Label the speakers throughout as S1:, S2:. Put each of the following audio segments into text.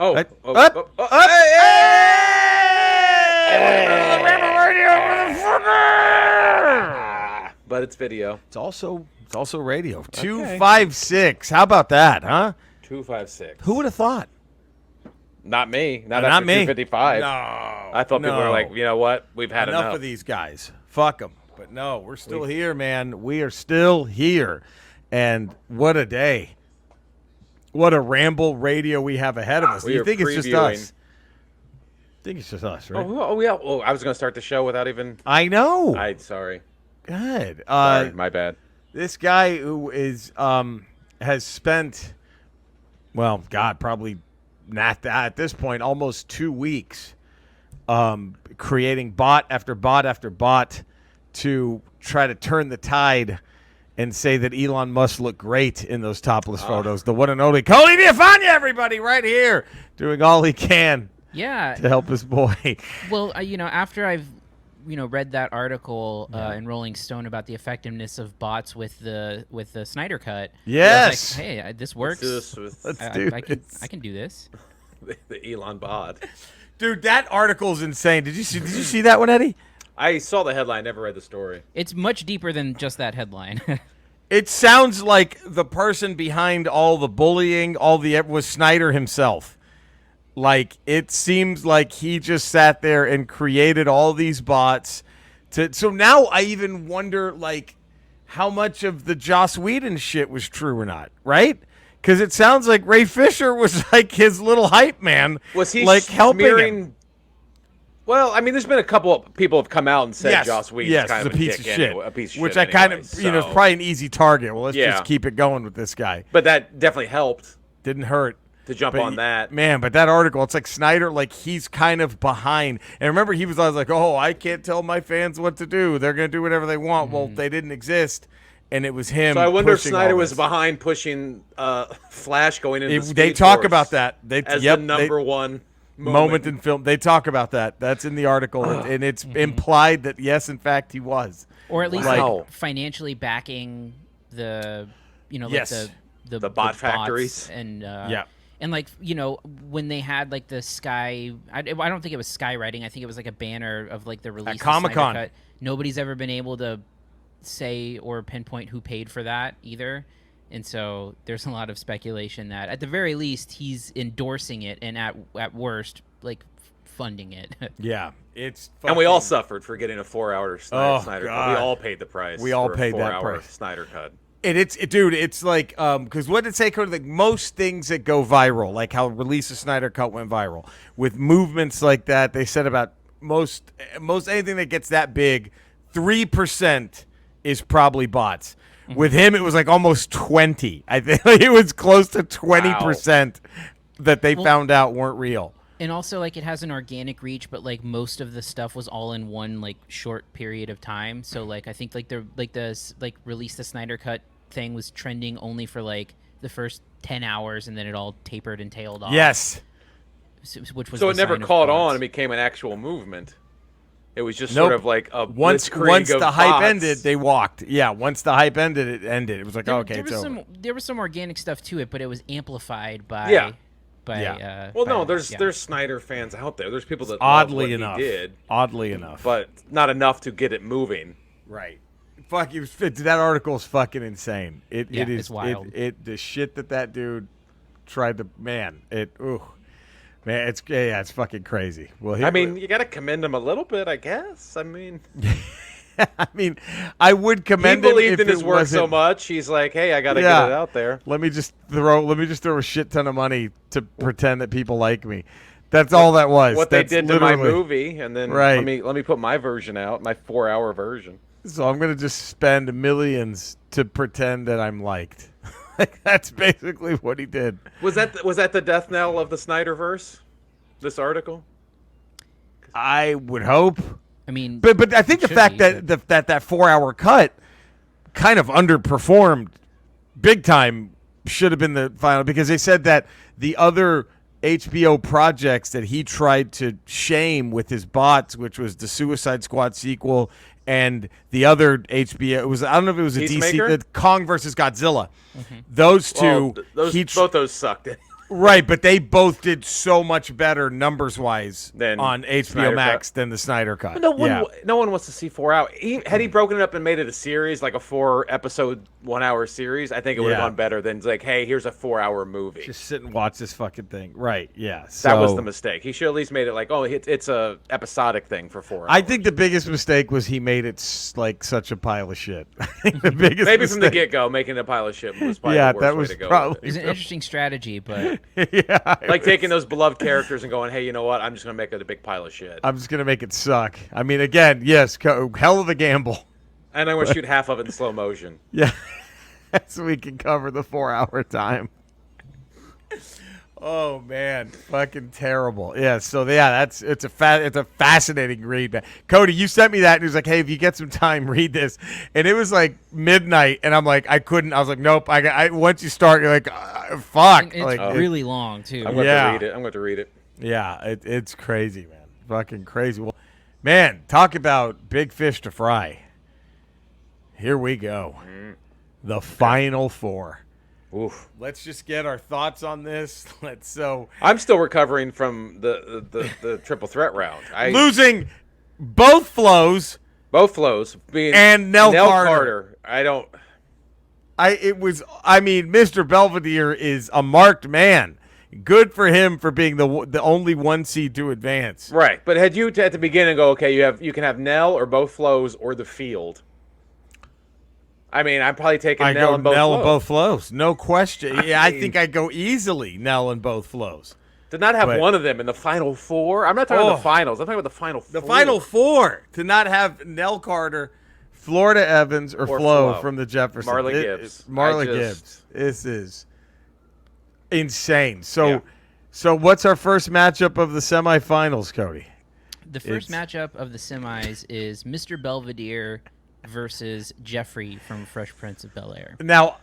S1: Oh,
S2: Right?
S1: oh,
S2: Up,
S1: oh, oh,
S2: up.
S1: hey,
S2: The Ramble Radio, motherfucker!
S1: But it's video.
S2: It's also radio. 256. How about that, huh?
S1: 256.
S2: Who would have thought?
S1: Not me. Not
S2: Not
S1: after
S2: me.
S1: 255.
S2: No.
S1: I thought people were like, you know what? We've had enough.
S2: of these guys. Fuck them. But no, we're still here, man. We are still here. And what a day. What a Ramble Radio we have ahead of us. Do you think it's just us? I think it's just us, right?
S1: Oh, yeah. Oh, I was going to start the show without even...
S2: I know.
S1: Sorry.
S2: Good.
S1: Sorry, my bad.
S2: This guy who is has spent, well, God, probably not that at this point, almost 2 weeks creating bot after bot after bot to try to turn the tide and say that Elon Musk looked great in those topless photos. The one and only Cody, everybody, right here, doing all he can to help his boy.
S3: Well, after I've read that article in Rolling Stone about the effectiveness of bots with the Snyder Cut.
S2: Yes.
S3: I was like, hey, this works. I can do this.
S1: The Elon bot.
S2: Dude, that article's insane. Did you see that one, Eddie?
S1: I saw the headline, never read the story.
S3: It's much deeper than just that headline.
S2: It sounds like the person behind all the bullying, was Snyder himself. Like, it seems like he just sat there and created all these bots. So now I even wonder, like, how much of the Joss Whedon shit was true or not, right? Because it sounds like Ray Fisher was like his little hype man.
S1: Was he
S2: like helping him?
S1: Well, I mean, there's been a couple of people have come out and said Joss Whedon's kind of
S2: a piece of shit.
S1: Anyway, a piece of
S2: which
S1: shit
S2: I kind
S1: anyway,
S2: of, it's probably an easy target. Well, let's just keep it going with this guy.
S1: But that definitely helped.
S2: Didn't hurt.
S1: To jump on that.
S2: Man, but that article, it's like Snyder, like he's kind of behind. And remember, he was always like, oh, I can't tell my fans what to do. They're going to do whatever they want. Well, they didn't exist. And it was him.
S1: So I wonder if Snyder was behind pushing Flash going into Speed
S2: They talk
S1: Force
S2: about that.
S1: As the number one
S2: moment in film. They talk about that. That's in the article. And it's implied that, yes, in fact, he was.
S3: Or at least like financially backing the, the
S1: bot factories.
S3: And and like, when they had like the Sky, I don't think it was skywriting. I think it was like a banner of like the release
S2: at Comic-Con.
S3: Cut. Nobody's ever been able to say or pinpoint who paid for that either. And so there's a lot of speculation that at the very least he's endorsing it and at worst like funding it.
S2: Yeah, it's
S1: and we all suffered for getting a 4-hour Snyder cut. We all paid the price.
S2: We all
S1: for
S2: paid
S1: a
S2: that
S1: 4-hour
S2: price.
S1: Snyder cut.
S2: And it's like because what did it say, Cody? Like most things that go viral, like how Release a Snyder Cut went viral, with movements like that, they said about most anything that gets that big, 3% is probably bots. With him, it was like almost 20. I think it was close to 20% that they found out weren't real.
S3: And also, like, it has an organic reach, but like most of the stuff was all in one like short period of time. So like, I think like the Release the Snyder Cut thing was trending only for like the first 10 hours, and then it all tapered and tailed off.
S2: Yes.
S3: Which was
S1: so
S3: the
S1: it never
S3: sign of
S1: caught
S3: bots.
S1: on and became an actual movement. It was just sort of like a
S2: once
S1: blitzkrieg of
S2: the hype
S1: bots.
S2: ended, they walked. Yeah, once the hype ended, it ended. It was like, okay, it's over.
S3: There was some organic stuff to it, but it was amplified by
S1: well, no, there's Snyder fans out there. There's people that
S2: oddly
S1: love what he did,
S2: oddly enough,
S1: but not enough to get it moving.
S2: Right. Fuck you. That article is fucking insane. It is
S3: it's wild.
S2: The shit that dude tried to it's fucking crazy. Well,
S1: I mean, you got to commend him a little bit, I guess. I mean,
S2: I would commend him.
S1: He believed in his work so much. He's like, hey, I got to get it out there.
S2: Let me just throw a shit ton of money to pretend that people like me. That's all that was.
S1: What they did to my movie, and then let me put my version out, my 4-hour version.
S2: So I'm gonna just spend millions to pretend that I'm liked. That's basically what he did.
S1: Was that the death knell of the Snyderverse? This article?
S2: I would hope.
S3: I mean,
S2: but I think the fact that that 4-hour cut kind of underperformed big time should have been the final, because they said that the other HBO projects that he tried to shame with his bots, which was the Suicide Squad sequel and the other HBO, I don't know if it was a DC, the Kong versus Godzilla. Mm-hmm. Those two,
S1: both those sucked.
S2: Right, but they both did so much better numbers-wise
S1: Than
S2: on HBO
S1: Snyder
S2: Max
S1: Cut.
S2: than the Snyder Cut.
S1: No one wants to see 4 hours. Had he broken it up and made it a series, like a 4-episode, 1-hour series, I think it would have
S2: Yeah.
S1: gone better than like, hey, here's a 4-hour movie.
S2: Just sit and watch this fucking thing. Right, yeah.
S1: That was the mistake. He should at least made it like, oh, it's a episodic thing for 4 hours.
S2: I think the biggest mistake was he made it like such a pile of shit. I think the biggest
S1: maybe
S2: mistake.
S1: from the get-go, making it a pile of shit was probably
S2: Yeah,
S1: the worst
S2: that
S1: way
S2: was
S1: to go.
S2: probably-
S3: It was an interesting strategy, but
S2: Yeah,
S1: Like taking those beloved characters and going, hey, you know what? I'm just going to make it a big pile of shit.
S2: I'm just gonna make it suck. I mean, again, yes, hell of a gamble.
S1: And I'm going to shoot half of it in slow motion.
S2: Yeah, so we can cover the 4-hour time. Oh man, fucking terrible. Yeah, so yeah, it's a fascinating read, man. Cody, you sent me that and he was like, "Hey, if you get some time, read this." And it was like midnight, and I'm like, I couldn't. I was like, "Nope." I once you start, you're like, "Fuck!"
S3: it's
S2: like
S3: really long too.
S1: I'm going
S2: Yeah.
S1: to read it. I'm going to read it.
S2: yeah, it's crazy, man. Fucking crazy. Well, man, talk about big fish to fry. Here we go. The final four.
S1: Oof.
S2: Let's just get our thoughts on this.
S1: I'm still recovering from the triple threat round.
S2: Losing both flows
S1: Both flows being
S2: and Nell Carter.
S1: I
S2: mean, Mr. Belvedere is a marked man. Good for him for being the only one seed to advance.
S1: right. But had you at the beginning go, okay, you can have Nell or both flows or the field. I mean, I'm probably taking
S2: I
S1: Nell
S2: go
S1: and both
S2: Nell
S1: flows.
S2: and both flows, no question. Yeah, I
S1: mean-
S2: think I go easily Nell and both flows.
S1: To not have
S2: But-
S1: one of them in the final four. I'm not talking about the finals. I'm talking about the final four.
S2: The final four to not have Nell Carter, Florida Evans, or Flo
S1: Flo.
S2: from the Jefferson.
S1: Marla Gibbs.
S2: Marla
S1: I
S2: Gibbs.
S1: just-
S2: This is insane. So,
S1: Yeah.
S2: so what's our first matchup of the semifinals, Cody?
S3: The first
S2: It's-
S3: matchup of the semis is Mr. Belvedere versus Jeffrey from Fresh Prince of Bel-Air.
S2: Now,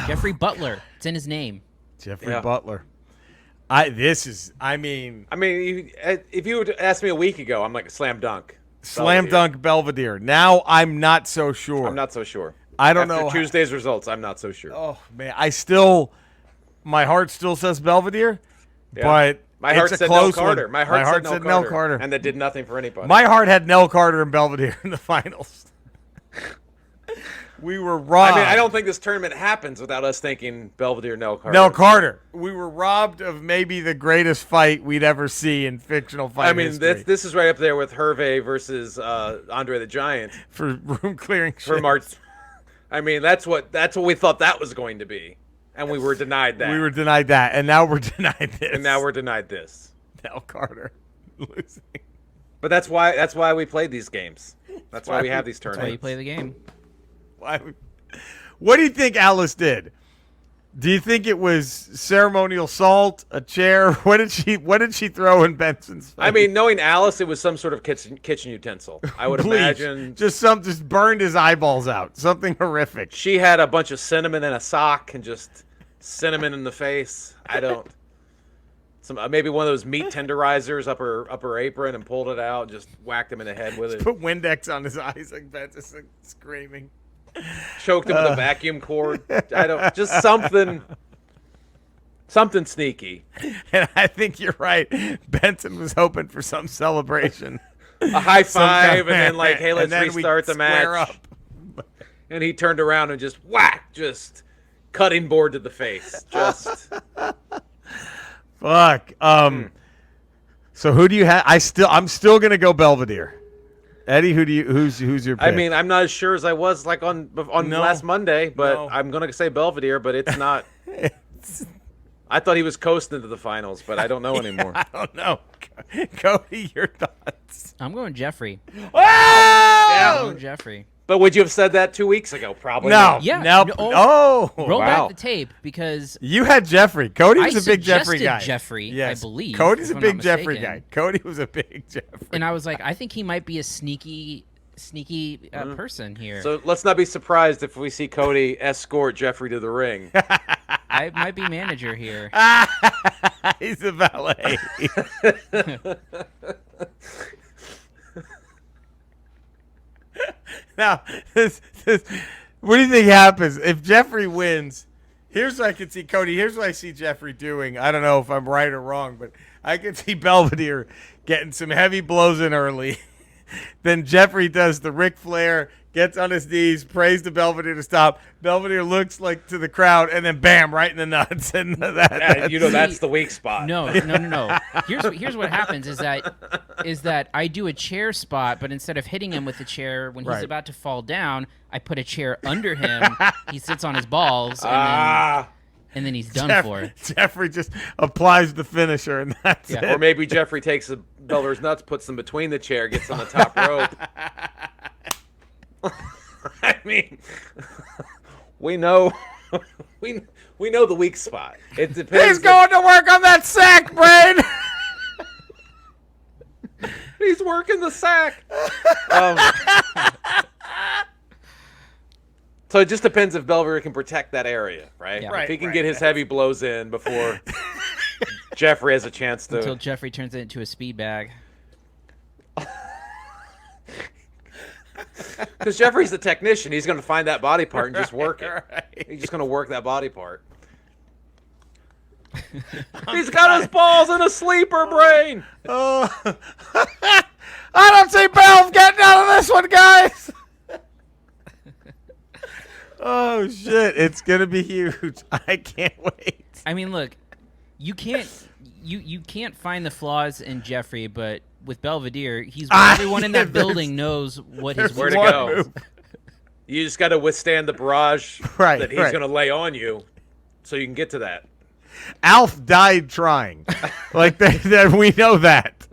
S3: Jeffrey Butler. It's in his name.
S2: Jeffrey
S1: Yeah.
S2: Butler. I mean,
S1: I mean, if you would ask me a week ago, I'm like slam dunk.
S2: slam
S1: Belvedere.
S2: dunk Belvedere. Now I'm not so sure.
S1: I'm not so sure.
S2: I don't
S1: After
S2: know.
S1: Tuesday's results, I'm not so sure.
S2: Oh man, my heart still says Belvedere,
S1: Yeah.
S2: but
S1: My heart
S2: it's a
S1: said Nell
S2: close
S1: Carter.
S2: one.
S1: My heart said
S2: Nell Carter.
S1: and that did nothing for anybody.
S2: My heart had Nell Carter and Belvedere in the finals. We were robbed.
S1: I mean, I don't think this tournament happens without us thinking Belvedere, Nell Carter.
S2: Nell Carter. We were robbed of maybe the greatest fight we'd ever see in fictional fight
S1: I mean,
S2: history.
S1: this is right up there with Hervé versus Andre the Giant
S2: For room clearing
S1: for
S2: shit.
S1: March. I mean, that's what we thought that was going to be, and we were denied that.
S2: We were denied that, and now we're denied this.
S1: and now we're denied this.
S2: Nell Carter losing.
S1: But that's why we played these games. That's why we have these
S3: That's why you
S1: tournaments.
S3: play the game.
S2: What do you think Alice did? Do you think it was ceremonial salt, a chair? What did she throw in Benson's face?
S1: I mean, knowing Alice, it was some sort of kitchen utensil. I would
S2: Bleach.
S1: imagine
S2: just burned his eyeballs out. Something horrific.
S1: she had a bunch of cinnamon in a sock and just cinnamon in the face. I don't. Maybe one of those meat tenderizers up her apron and pulled it out, and just whacked him in the head with it.
S2: Put Windex on his eyes like Benson screaming.
S1: Choked him with a vacuum cord. I don't. Just something sneaky.
S2: And I think you're right. Benson was hoping for some celebration.
S1: A high
S2: Some kind
S1: five,
S2: of-
S1: and then like, hey, let's
S2: and then we
S1: restart the
S2: square
S1: match.
S2: up.
S1: And he turned around and just whack, just cutting board to the face. Just
S2: Fuck. So who do you have? I'm still gonna go Belvedere. Eddie, who's your pick?
S1: I mean, I'm not as sure as I was like on
S2: No.
S1: last Monday, but
S2: No.
S1: I'm gonna say Belvedere, but it's not. I thought he was coasting to the finals, but I don't know anymore.
S2: I don't know. Cody, your thoughts?
S3: I'm going Jeffrey. I'm
S2: Oh!
S3: going Jeffrey.
S1: But would you have said that 2 weeks ago? Probably
S2: No.
S1: not.
S3: Yeah,
S2: No.
S3: no,
S2: Oh.
S3: Roll
S1: Wow.
S3: back the tape because
S2: You had Jeffrey. Cody was
S3: I
S2: a big Jeffrey
S3: suggested
S2: guy.
S3: Jeffrey,
S2: yes.
S3: I believe,
S2: Cody's
S3: if
S2: a
S3: I'm
S2: big
S3: not
S2: Jeffrey
S3: mistaken.
S2: guy. Cody was a big Jeffrey.
S3: and I was like, I think he might be a sneaky person here.
S1: So let's not be surprised if we see Cody escort Jeffrey to the ring.
S3: I might be manager here.
S2: He's a valet. Now, what do you think happens if Jeffrey wins? Here's what I can see, Cody. Here's what I see Jeffrey doing. I don't know if I'm right or wrong, but I can see Belvedere getting some heavy blows in early. Then Jeffrey does the Ric Flair, gets on his knees, prays to Belvedere to stop. Belvedere looks like to the crowd, and then bam, right in the nuts. And
S1: that's the weak spot.
S3: No. Here's what happens is that I do a chair spot, but instead of hitting him with the chair when he's about to fall down, I put a chair under him. He sits on his balls, and then he's done for.
S2: Jeffrey just applies the finisher, and that's it.
S1: Or maybe Jeffrey takes the Belvedere's nuts, puts them between the chair, gets on the top rope. I mean, we know we know the weak spot. It depends.
S2: He's going to work on that sack, Brain.
S1: He's working the sack. So it just depends if Belvedere can protect that area, right?
S3: Yeah.
S1: If he can get his heavy blows in before Jeffrey has a chance to.
S3: Until Jeffrey turns it into a speed bag.
S1: Because Jeffrey's the technician. He's going to find that body part and just work it.
S2: Right.
S1: He's just going to work that body part. He's got his balls in a sleeper brain.
S2: I don't see Belv getting out of this one, guys. Oh, shit. It's going to be huge. I can't wait.
S3: I mean, look, you can't find the flaws in Jeffrey, but with Belvedere, everyone in that building knows what his
S1: where to go. You just got to withstand the barrage that he's going to lay on you, so you can get to that.
S2: Alf died trying. Like we know that.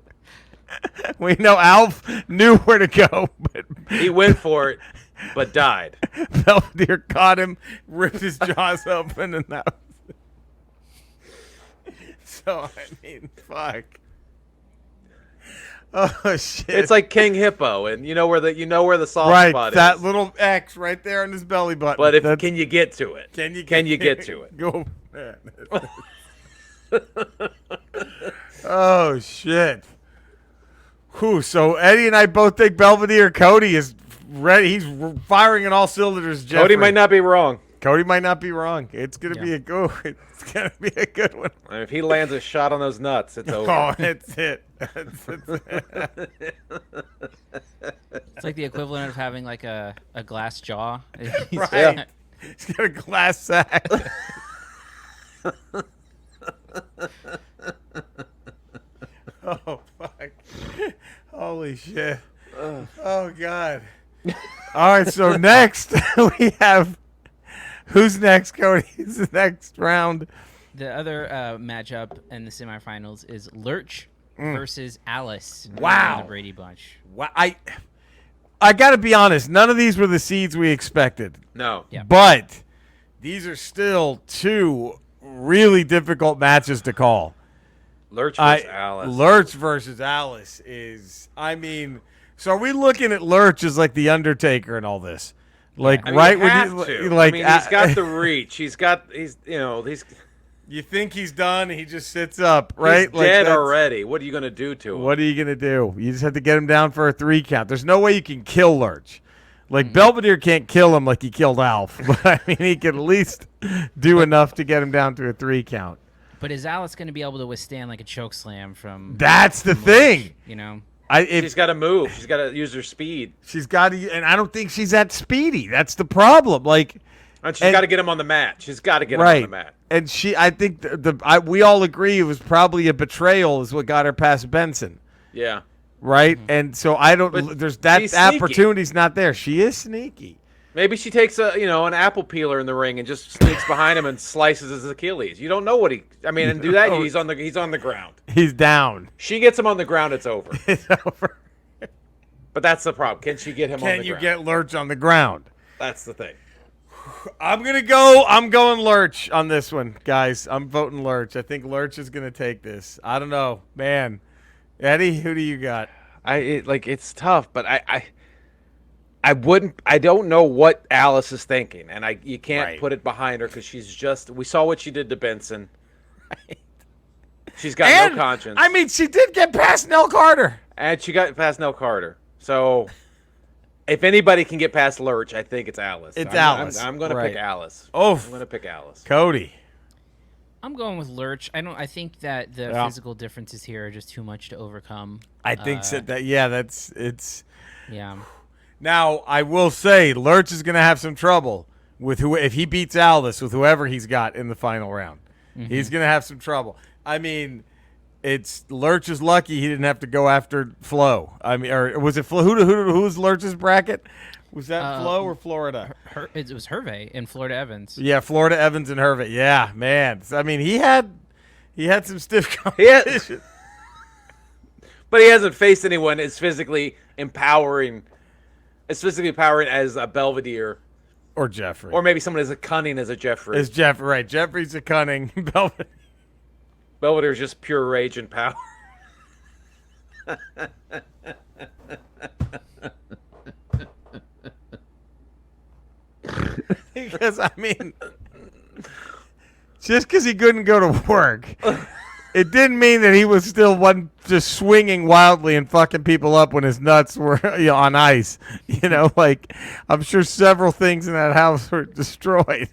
S2: We know Alf knew where to go, but
S1: he went for it, but died.
S2: Belvedere caught him, ripped his jaws open, and that was it. So I mean, fuck. Oh shit!
S1: It's like King Hippo, and you know where the soft spot is.
S2: That little X right there on his belly button.
S1: But can you get to it? Can you get to it?
S2: Go. Oh shit! Whew, so Eddie and I both think Belvedere Cody is ready. He's firing in all cylinders. Jeffrey.
S1: Cody might not be wrong.
S2: It's gonna be a go. It's gonna be a good one.
S1: And if he lands a shot on those nuts, it's over.
S2: Oh, it's it.
S3: It's like the equivalent of having like a glass jaw.
S2: Right. He's got a glass sack. Oh fuck! Holy shit! Oh god! All right, so next we have. Who's next, Cody? Who's the next round?
S3: The other matchup in the semifinals is Lurch versus Alice.
S2: Wow.
S3: The Brady Bunch.
S2: Wow. I got to be honest. None of these were the seeds we expected.
S1: No.
S3: Yeah.
S2: But these are still two really difficult matches to call.
S1: Lurch versus Alice.
S2: Lurch versus Alice is, I mean, so are we looking at Lurch as like the Undertaker and all this? Like, right when
S1: you
S2: like,
S1: I mean, he's got the reach. He's
S2: you think he's done, he just sits up, right?
S1: He's dead already. What are you going to do to him?
S2: What are you going to do? You just have to get him down for a 3 count. There's no way you can kill Lurch. Like, Belvedere can't kill him like he killed Alf. But, I mean, he can at least do enough to get him down to a 3 count.
S3: But is Alice going to be able to withstand like a choke slam from?
S2: That's the thing.
S3: You know.
S1: She's got to move. She's got to use her speed.
S2: She's got to, and I don't think she's that speedy. That's the problem. Like,
S1: and she's got to get him on the mat. She's got to get him on the mat.
S2: And I think we all agree it was probably a betrayal is what got her past Benson.
S1: Yeah.
S2: Right. And so I don't.
S1: But
S2: there's that opportunity's not there. She is sneaky.
S1: Maybe she takes an apple peeler in the ring and just sneaks behind him and slices his Achilles. You don't know what and do that. He's on the ground.
S2: He's down.
S1: She gets him on the ground. It's over.
S2: It's over.
S1: But that's the problem. Can she get him on the ground?
S2: Can you get Lurch on the ground?
S1: That's the thing.
S2: I'm going Lurch on this one, guys. I'm voting Lurch. I think Lurch is going to take this. I don't know. Man. Eddie, who do you got?
S1: It's tough, but I don't know what Alice is thinking, and you can't put it behind her because we saw what she did to Benson. Right. She's got no conscience.
S2: I mean, she did get past Nell Carter.
S1: And she got past Nell Carter. So If anybody can get past Lurch, I think it's Alice.
S2: It's Alice.
S1: I'm going to
S2: Right.
S1: pick Alice.
S2: Oh,
S1: I'm going to pick Alice.
S2: Cody.
S3: I'm going with Lurch. I think that the
S2: Yeah.
S3: physical differences here are just too much to overcome.
S2: I think so. It's.
S3: Yeah.
S2: Now I will say, Lurch is going to have some trouble with if he beats Alice with whoever he's got in the final round.
S3: Mm-hmm.
S2: He's going to have some trouble. I mean, Lurch is lucky he didn't have to go after Flo. I mean, or was it Flo? Who was Lurch's bracket? Was that Flo or Florida?
S3: It was Hervey and Florida Evans.
S2: Yeah, Florida Evans and Hervey. Yeah, man. I mean, he had some stiff competition.
S1: But he hasn't faced anyone as physically empowering as a Belvedere.
S2: Or Jeffrey.
S1: Or maybe someone as a cunning as a Jeffrey.
S2: Is Jeffrey, right. Jeffrey's a cunning.
S1: Belvedere's just pure rage and power.
S2: Because, I mean, just because he couldn't go to work, it didn't mean that he was still just swinging wildly and fucking people up when his nuts were on ice. Like, I'm sure several things in that house were destroyed.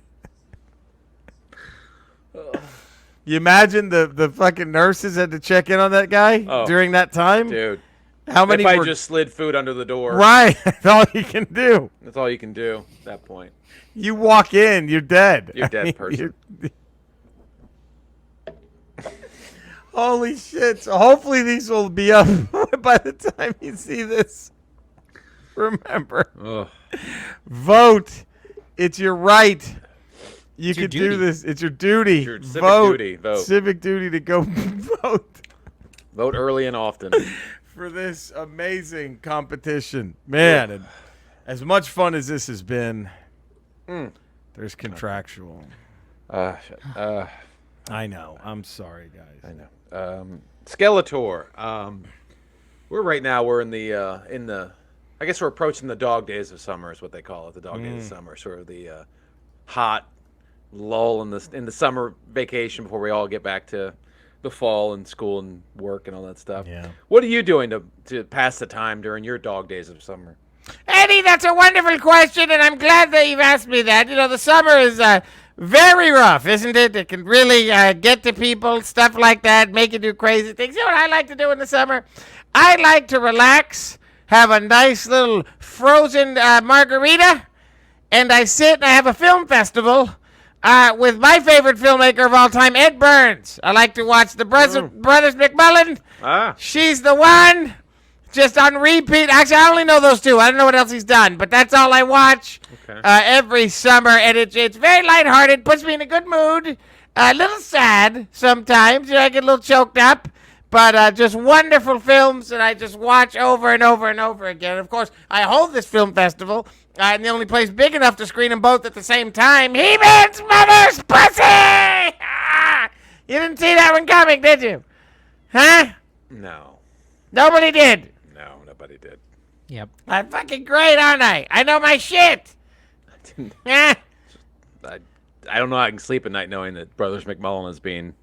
S2: You imagine the fucking nurses had to check in on that guy during that time?
S1: Dude.
S2: How many
S1: if I just slid food under the door.
S2: Right. That's all you can do.
S1: That's all you can do at that point.
S2: You walk in, you're dead.
S1: You're a dead person.
S2: Holy shit. So hopefully these will be up by the time you see this. Remember.
S1: Ugh.
S2: Vote. It's your right. You can
S3: duty.
S2: do this. It's your duty.
S1: It's your civic
S2: vote.
S1: duty. Vote.
S2: Civic duty to go vote
S1: Vote early and often.
S2: for this amazing competition. Man, and as much fun as this has been, there's contractual.
S1: I
S2: I know. I'm sorry, guys.
S1: know. Skeletor. We're in the I guess we're approaching the dog days of summer is what they call it. The dog days of summer, sort of the hot lull in the summer vacation before we all get back to the fall and school and work and all that stuff.
S2: Yeah.
S1: What are you doing to pass the time during your dog days of summer?
S2: Eddie, that's a wonderful question, and I'm glad that you've asked me that. The summer is very rough, isn't it? It can really get to people, stuff like that, make you do crazy things. You know what I like to do in the summer? I like to relax, have a nice little frozen margarita, and I sit and I have a film festival with my favorite filmmaker of all time, Ed Burns. I like to watch the Brothers McMullen. She's the one. Just on repeat. Actually, I only know those two. I don't know what else he's done, but that's all I watch every summer, and it's very lighthearted, puts me in a good mood, a little sad sometimes. I get a little choked up, but just wonderful films that I just watch over and over and over again. Of course, I hold this film festival, and the only place big enough to screen them both at the same time, He-Man's mother's pussy! You didn't see that one coming, did you? Huh?
S1: No.
S2: Nobody did.
S1: No, nobody did.
S3: Yep.
S2: I'm fucking great, aren't I? I know my shit. Eh.
S1: I don't know how I can sleep at night knowing that Brothers McMullen is being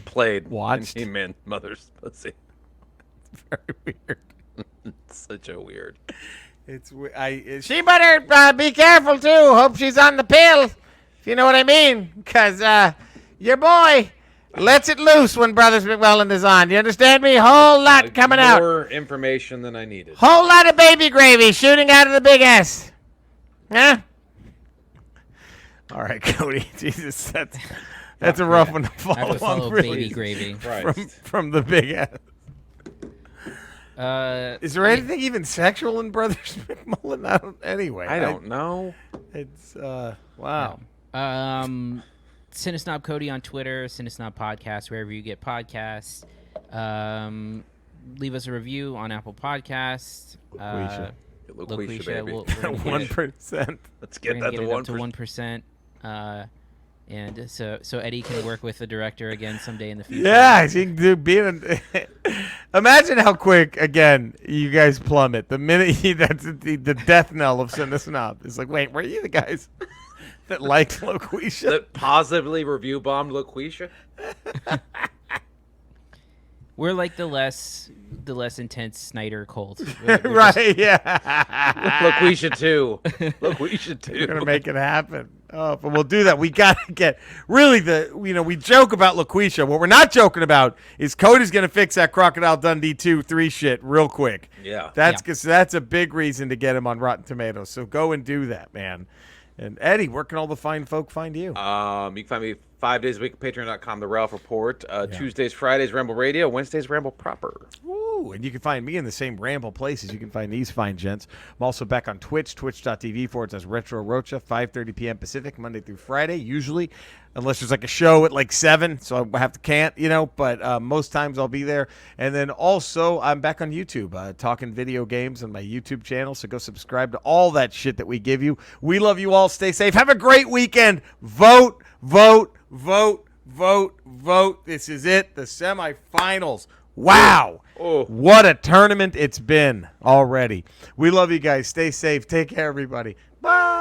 S1: played.
S2: Watched.
S1: In He-Man Mother's Pussy.
S2: Very weird.
S1: It's such a weird.
S2: She better be careful too. Hope she's on the pill, if you know what I mean. Because your boy lets it loose when Brothers McMullen is on. Do you understand me? Whole lot coming out.
S1: More information than I needed.
S2: Whole lot of baby gravy shooting out of the big ass. Huh? All right, Cody. Jesus, that's a rough one to
S3: I have to
S2: follow.
S3: follow
S2: Really.
S3: baby gravy.
S2: From the big ass. Is there
S3: I-
S2: anything even sexual in Brothers McMullen? I
S1: don't know.
S2: It's wow.
S3: Cinesnob Cody on Twitter, Cinesnob Podcast, wherever you get podcasts. Leave us a review on Apple Podcasts.
S2: LaQuisha.
S1: LaQuisha, baby.
S3: we're gonna get it-
S2: 1%.
S1: Let's
S3: we're
S1: get
S3: gonna
S1: that
S3: get
S1: to
S3: it up to
S1: 1%.
S3: 1%. And so Eddie can work with the director again someday in the future.
S2: Yeah, you can do imagine how quick again you guys plummet the minute that's the death knell of Cinesnob. It's like, wait, were you the guys that liked LaQuisha?
S1: That positively review bombed LaQuisha?
S3: We're like the less intense Snyder cult. We're
S2: Right? Yeah.
S1: Look, we should too. Look, we should
S2: We're
S1: too.
S2: gonna make it happen. Oh, but we'll do that. We gotta get really we joke about LaQuisha. What we're not joking about is Cody's gonna fix that Crocodile Dundee 2-3 shit real quick.
S1: Yeah.
S2: That's a big reason to get him on Rotten Tomatoes. So go and do that, man. And Eddie, where can all the fine folk find you?
S1: You can find me 5 days a week at patreon.com, The Ralph Report. Tuesdays, Fridays, Ramble Radio. Wednesdays, Ramble Proper.
S2: Ooh, and you can find me in the same Ramble places. You can find these fine gents. I'm also back on Twitch, twitch.tv/Retro Rocha, 5:30 p.m. Pacific, Monday through Friday, usually, unless there's like a show at like 7, so I have to can't, but most times I'll be there. And then also, I'm back on YouTube, talking video games on my YouTube channel, so go subscribe to all that shit that we give you. We love you all. Stay safe. Have a great weekend. Vote, vote, vote, vote, vote. This is it, the semifinals. Wow.
S1: Oh.
S2: What a tournament it's been already. We love you guys. Stay safe. Take care, everybody. Bye.